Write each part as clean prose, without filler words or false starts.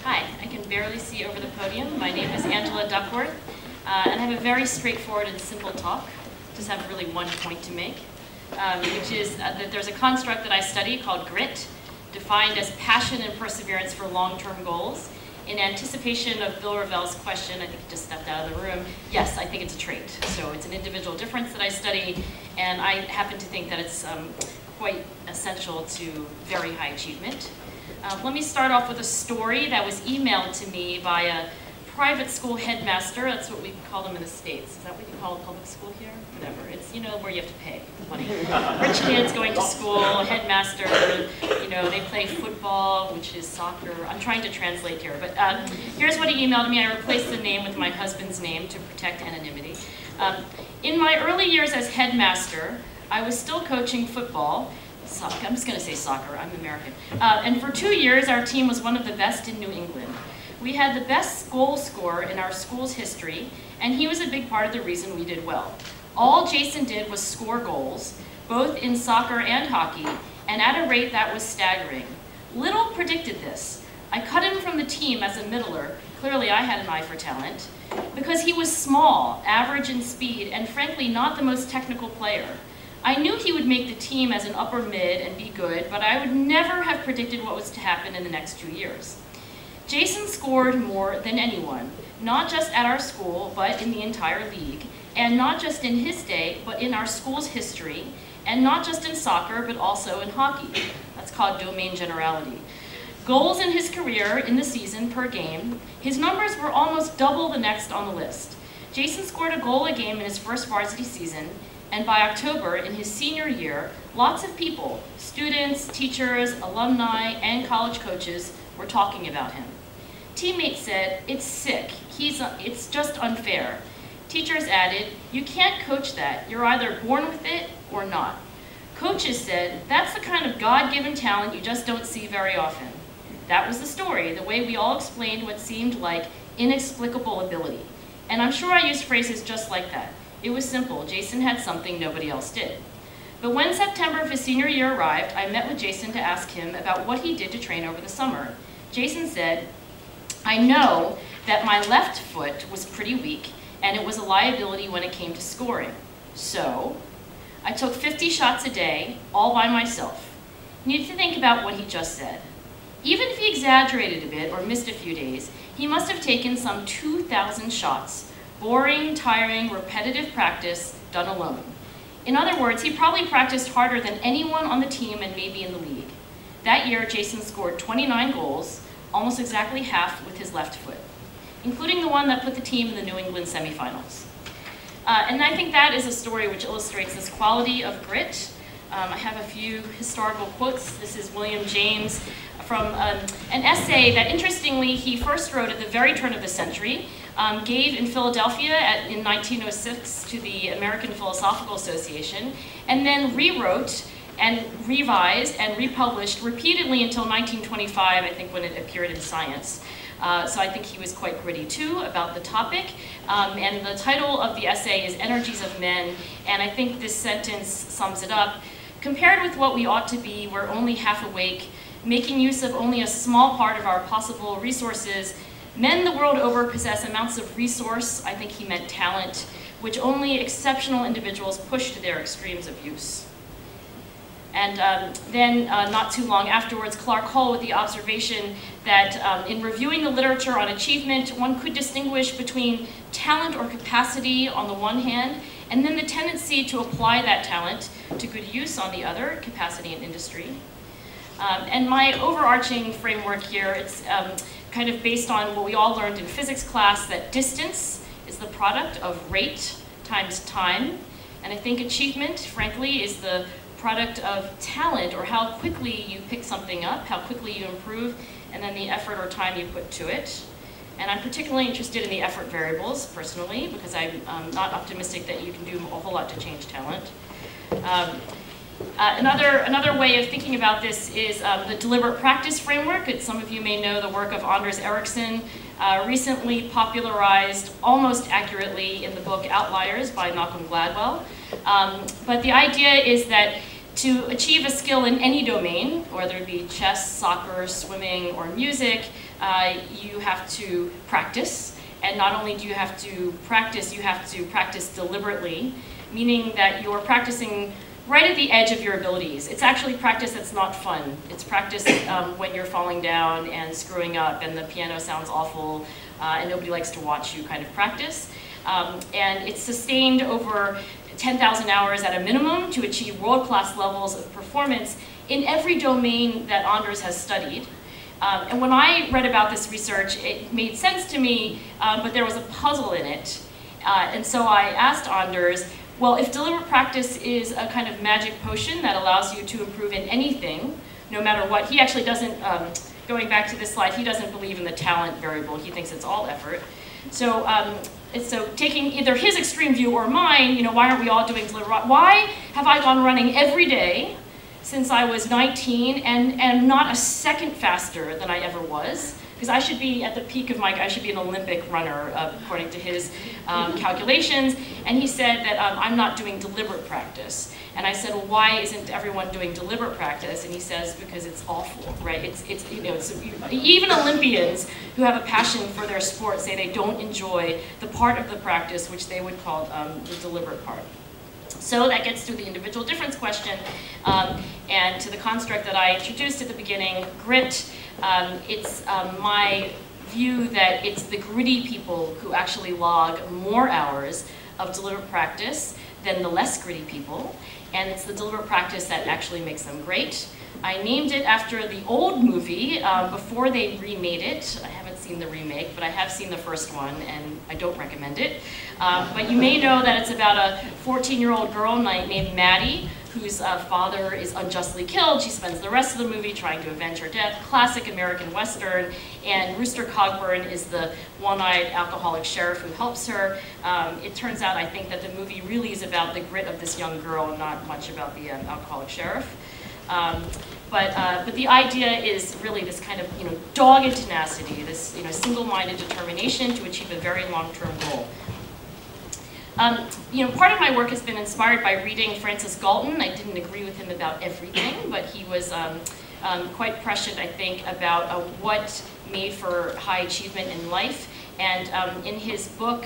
Hi, I can barely see over the podium. My name is Angela Duckworth, and I have a very straightforward and simple talk. Just have really one point to make, which is that there's a construct that I study called grit, defined as passion and perseverance for long-term goals. In anticipation of Bill Ravel's question, I think he just stepped out of the room, yes, I think it's a trait. So it's an individual difference that I study, and I happen to think that it's quite essential to very high achievement. Let me start off with a story that was emailed to me by a private school headmaster. That's what we call them in the States. Is that what you call a public school here? Whatever. It's, you know, where you have to pay money. Rich kids going to school, headmaster, you know, they play football, which is soccer. I'm trying to translate here, but here's what he emailed me. I replaced the name with my husband's name to protect anonymity. In my early years as headmaster, I was still coaching football. I'm just going to say soccer, I'm American. And for 2 years, our team was one of the best in New England. We had the best goal scorer in our school's history, and he was a big part of the reason we did well. All Jason did was score goals, both in soccer and hockey, and at a rate that was staggering. Little predicted this. I cut him from the team as a middler. Clearly, I had an eye for talent, because he was small, average in speed, and frankly, not the most technical player. I knew he would make the team as an upper mid and be good, but I would never have predicted what was to happen in the next 2 years. Jason scored more than anyone, not just at our school, but in the entire league, and not just in his day, but in our school's history, and not just in soccer, but also in hockey. That's called domain generality. Goals in his career in the season per game, his numbers were almost double the next on the list. Jason scored a goal a game in his first varsity season, and by October, in his senior year, lots of people, students, teachers, alumni, and college coaches, were talking about him. Teammates said, "It's sick, it's just unfair." Teachers added, "You can't coach that, you're either born with it or not." Coaches said, "That's the kind of God-given talent you just don't see very often." That was the story, the way we all explained what seemed like inexplicable ability. And I'm sure I used phrases just like that. It was simple. Jason had something nobody else did. But when September of his senior year arrived, I met with Jason to ask him about what he did to train over the summer. Jason said, "I know that my left foot was pretty weak, and it was a liability when it came to scoring. So I took 50 shots a day, all by myself." You need to think about what he just said. Even if he exaggerated a bit or missed a few days, he must have taken some 2,000 shots. Boring, tiring, repetitive practice done alone. In other words, he probably practiced harder than anyone on the team and maybe in the league. That year, Jason scored 29 goals, almost exactly half with his left foot, including the one that put the team in the New England semifinals. And I think that is a story which illustrates this quality of grit. I have a few historical quotes. This is William James from an essay that, interestingly, he first wrote at the very turn of the century, gave in Philadelphia in 1906 to the American Philosophical Association, and then rewrote and revised and republished repeatedly until 1925, I think, when it appeared in Science. So I think he was quite gritty too about the topic. And the title of the essay is Energies of Men, and I think this sentence sums it up. Compared with what we ought to be, we're only half awake, making use of only a small part of our possible resources. Men the world over possess amounts of resource, I think he meant talent, which only exceptional individuals push to their extremes of use. And then, not too long afterwards, Clark Hull with the observation that in reviewing the literature on achievement, one could distinguish between talent or capacity on the one hand, and then the tendency to apply that talent to good use on the other, capacity in industry. And my overarching framework here, it's kind of based on what we all learned in physics class, that distance is the product of rate times time. And I think achievement, frankly, is the product of talent, or how quickly you pick something up, how quickly you improve, and then the effort or time you put to it. And I'm particularly interested in the effort variables, personally, because I'm not optimistic that you can do a whole lot to change talent. Another way of thinking about this is the deliberate practice framework. Some of you may know the work of Anders Ericsson, recently popularized almost accurately in the book Outliers by Malcolm Gladwell. But the idea is that to achieve a skill in any domain, whether it be chess, soccer, swimming, or music, you have to practice. And not only do you have to practice deliberately, meaning that you're practicing right at the edge of your abilities. It's actually practice that's not fun. It's practice when you're falling down and screwing up and the piano sounds awful and nobody likes to watch you kind of practice. And it's sustained over 10,000 hours at a minimum to achieve world-class levels of performance in every domain that Anders has studied. And when I read about this research, it made sense to me, but there was a puzzle in it. And so I asked Anders, well, if deliberate practice is a kind of magic potion that allows you to improve in anything, no matter what, he actually doesn't, going back to this slide, he doesn't believe in the talent variable. He thinks it's all effort. So, so taking either his extreme view or mine, you know, why aren't we all doing deliberate? Why have I gone running every day since I was 19 and not a second faster than I ever was? Because I should be at the peak of I should be an Olympic runner, according to his calculations. And he said that I'm not doing deliberate practice. And I said, well, why isn't everyone doing deliberate practice? And he says, because it's awful, right? Even Olympians who have a passion for their sport say they don't enjoy the part of the practice which they would call the deliberate part. So that gets to the individual difference question and to the construct that I introduced at the beginning, grit. It's my view that it's the gritty people who actually log more hours of deliberate practice than the less gritty people, and it's the deliberate practice that actually makes them great. I named it after the old movie before they remade it. I haven't seen the remake, but I have seen the first one, and I don't recommend it. But you may know that it's about a 14-year-old girl named Maddie, whose father is unjustly killed. She spends the rest of the movie trying to avenge her death. Classic American Western. And Rooster Cogburn is the one-eyed alcoholic sheriff who helps her. It turns out, I think, that the movie really is about the grit of this young girl and not much about the alcoholic sheriff. But the idea is really this kind of dogged tenacity, this single-minded determination to achieve a very long-term goal. Part of my work has been inspired by reading Francis Galton. I didn't agree with him about everything, but he was quite prescient, I think, about what made for high achievement in life. And in his book,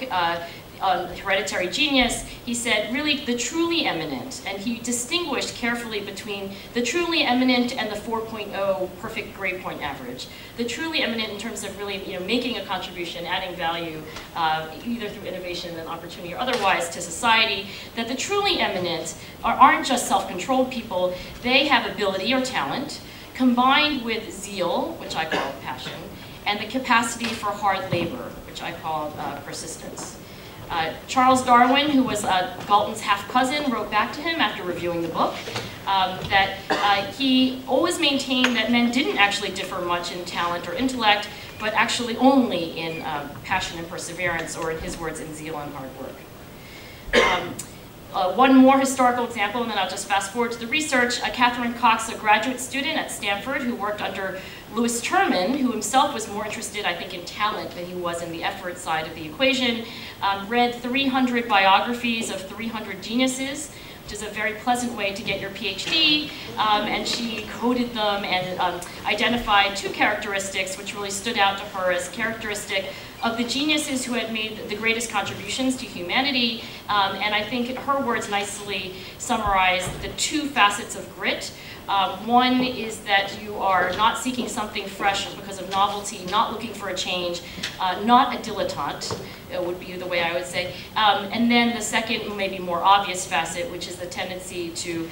Hereditary Genius, he said, really, the truly eminent, and he distinguished carefully between the truly eminent and the 4.0 perfect grade point average. The truly eminent in terms of really making a contribution, adding value, either through innovation and opportunity or otherwise to society, that the truly eminent aren't just self-controlled people, they have ability or talent, combined with zeal, which I call passion, and the capacity for hard labor, which I call persistence. Charles Darwin, who was Galton's half-cousin, wrote back to him after reviewing the book that he always maintained that men didn't actually differ much in talent or intellect, but actually only in passion and perseverance, or in his words, in zeal and hard work. One more historical example, and then I'll just fast forward to the research. Catherine Cox, a graduate student at Stanford who worked under Louis Terman, who himself was more interested, I think, in talent than he was in the effort side of the equation, read 300 biographies of 300 geniuses, which is a very pleasant way to get your PhD, and she coded them and identified two characteristics which really stood out to her as characteristic of the geniuses who had made the greatest contributions to humanity, and I think her words nicely summarize the two facets of grit. One is that you are not seeking something fresh because of novelty, not looking for a change, not a dilettante, would be the way I would say. And then the second, maybe more obvious facet, which is the tendency to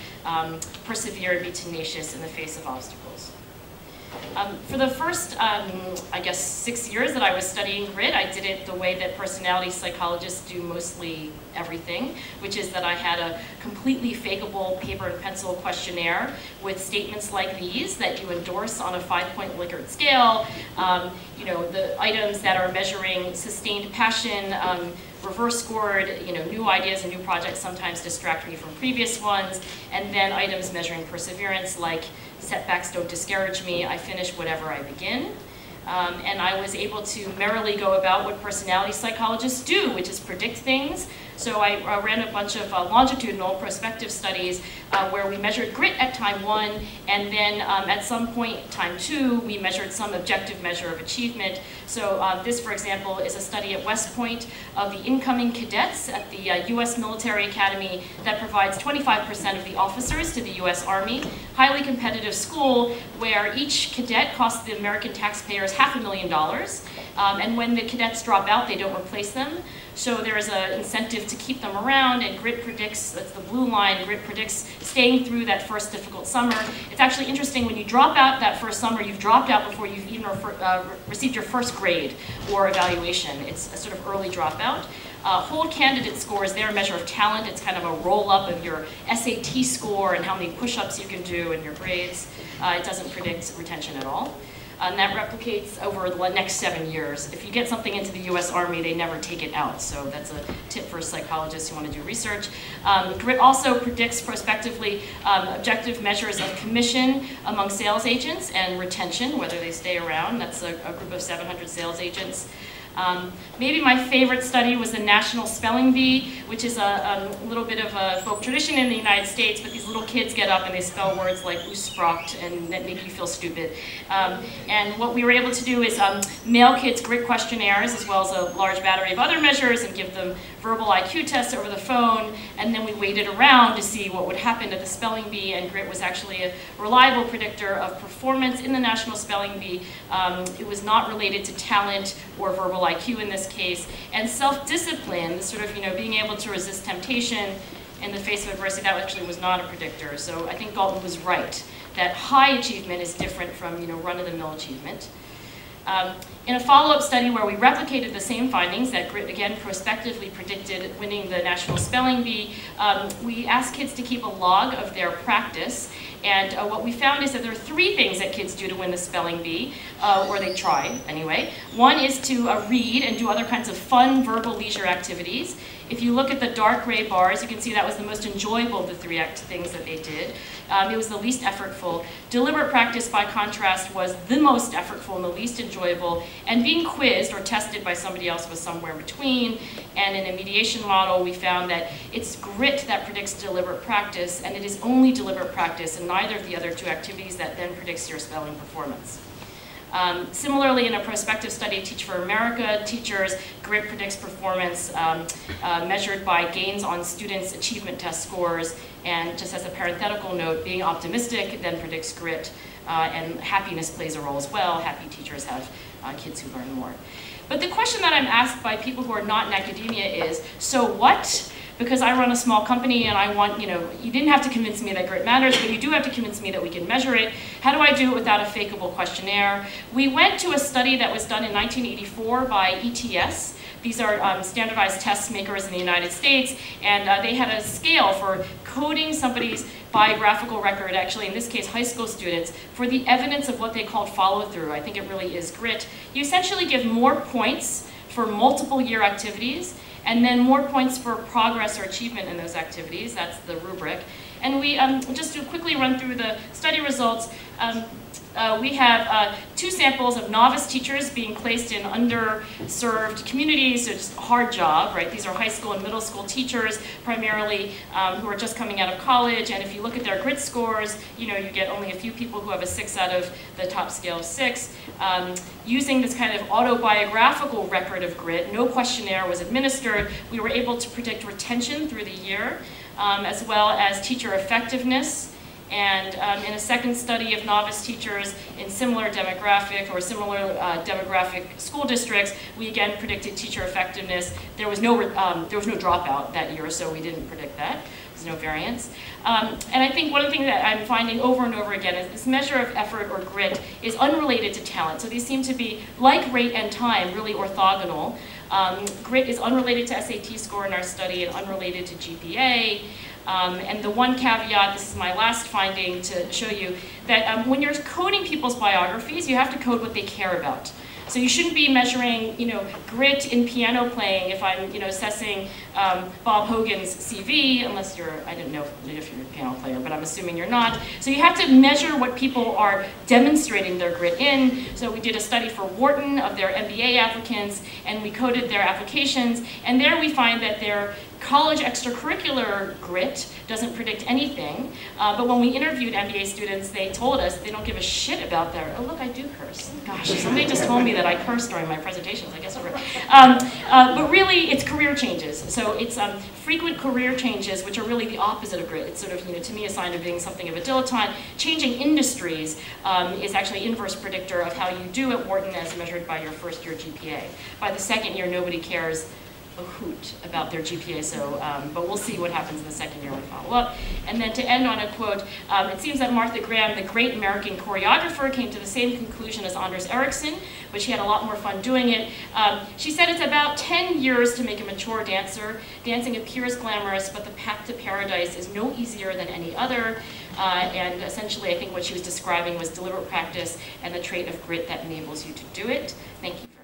persevere and be tenacious in the face of obstacles. For the first, I guess, 6 years that I was studying grit, I did it the way that personality psychologists do mostly everything, which is that I had a completely fakeable paper and pencil questionnaire with statements like these that you endorse on a 5-point Likert scale. The items that are measuring sustained passion, reverse scored, new ideas and new projects sometimes distract me from previous ones, and then items measuring perseverance like setbacks don't discourage me, I finish whatever I begin. And I was able to merrily go about what personality psychologists do, which is predict things, So I ran a bunch of longitudinal prospective studies where we measured grit at time 1, and then at some point, time 2, we measured some objective measure of achievement. So this, for example, is a study at West Point of the incoming cadets at the U.S. Military Academy that provides 25% of the officers to the U.S. Army. Highly competitive school where each cadet costs the American taxpayers $500,000. And when the cadets drop out, they don't replace them. So there is an incentive to keep them around, and grit predicts, that's the blue line, grit predicts staying through that first difficult summer. It's actually interesting, when you drop out that first summer, you've dropped out before you've even received your first grade or evaluation. It's a sort of early dropout. Hold candidate score is their measure of talent. It's kind of a roll-up of your SAT score and how many push-ups you can do and your grades. It doesn't predict retention at all. And that replicates over the next 7 years. If you get something into the US Army, they never take it out. So that's a tip for psychologists who want to do research. Grit also predicts prospectively objective measures of commission among sales agents and retention, whether they stay around. That's a group of 700 sales agents. Maybe my favorite study was the National Spelling Bee, which is a little bit of a folk tradition in the United States, but these little kids get up and they spell words like usprocht and that make you feel stupid. And what we were able to do is mail kids grit questionnaires as well as a large battery of other measures and give them verbal IQ tests over the phone, and then we waited around to see what would happen at the spelling bee, and grit was actually a reliable predictor of performance in the National Spelling Bee. It was not related to talent or verbal IQ in this case, and self-discipline, sort of, being able to resist temptation in the face of adversity, that actually was not a predictor. So I think Galton was right, that high achievement is different from, run-of-the-mill achievement. In a follow-up study where we replicated the same findings that grit, again, prospectively predicted winning the National Spelling Bee, we asked kids to keep a log of their practice. And what we found is that there are 3 things that kids do to win the spelling bee, or they try anyway. One is to read and do other kinds of fun verbal leisure activities. If you look at the dark gray bars, you can see that was the most enjoyable of the 3 things that they did. It was the least effortful. Deliberate practice, by contrast, was the most effortful and the least enjoyable. And being quizzed or tested by somebody else was somewhere in between. And in a mediation model, we found that it's grit that predicts deliberate practice, and it is only deliberate practice and neither of the other 2 activities that then predicts your spelling performance. Similarly, in a prospective study, Teach for America teachers, grit predicts performance measured by gains on students' achievement test scores. And just as a parenthetical note, being optimistic then predicts grit, and happiness plays a role as well. Happy teachers have kids who learn more. But the question that I'm asked by people who are not in academia is, so what? Because I run a small company and I want, you didn't have to convince me that grit matters, but you do have to convince me that we can measure it. How do I do it without a fakeable questionnaire? We went to a study that was done in 1984 by ETS. These are standardized test makers in the United States, and they had a scale for coding somebody's biographical record, actually in this case high school students, for the evidence of what they called follow-through. I think it really is grit. You essentially give more points for multiple year activities, and then more points for progress or achievement in those activities. That's the rubric. And we, just to quickly run through the study results, we have 2 samples of novice teachers being placed in underserved communities, so it's a hard job, right? These are high school and middle school teachers, primarily who are just coming out of college, and if you look at their grit scores, you get only a few people who have a 6 out of the top scale of 6. Using this kind of autobiographical record of grit, no questionnaire was administered, we were able to predict retention through the year, as well as teacher effectiveness. And in a second study of novice teachers in similar demographic or similar demographic school districts, we again predicted teacher effectiveness. There was no dropout that year, so we didn't predict that. There's no variance. And I think one of the things that I'm finding over and over again is this measure of effort or grit is unrelated to talent. So these seem to be, like rate and time, really orthogonal. Grit is unrelated to SAT score in our study and unrelated to GPA. And the one caveat, this is my last finding to show you, that when you're coding people's biographies, you have to code what they care about. So you shouldn't be measuring, grit in piano playing if I'm, assessing Bob Hogan's CV, unless you're, I don't know if you're a piano player, but I'm assuming you're not. So you have to measure what people are demonstrating their grit in. So we did a study for Wharton of their MBA applicants, and we coded their applications, and there we find that their college extracurricular grit doesn't predict anything, but when we interviewed MBA students, they told us they don't give a shit about their, oh look, I do curse. Gosh, somebody just told me that I curse during my presentations, I guess. But really, it's career changes. So it's frequent career changes, which are really the opposite of grit. It's sort of, to me, a sign of being something of a dilettante. Changing industries is actually an inverse predictor of how you do at Wharton as measured by your first year GPA. By the second year, nobody cares a hoot about their GPA, so, but we'll see what happens in the second year when we follow up. And then to end on a quote, it seems that Martha Graham, the great American choreographer, came to the same conclusion as Anders Ericsson, but she had a lot more fun doing it. She said it's about 10 years to make a mature dancer. Dancing appears glamorous, but the path to paradise is no easier than any other. And essentially, I think what she was describing was deliberate practice and the trait of grit that enables you to do it. Thank you.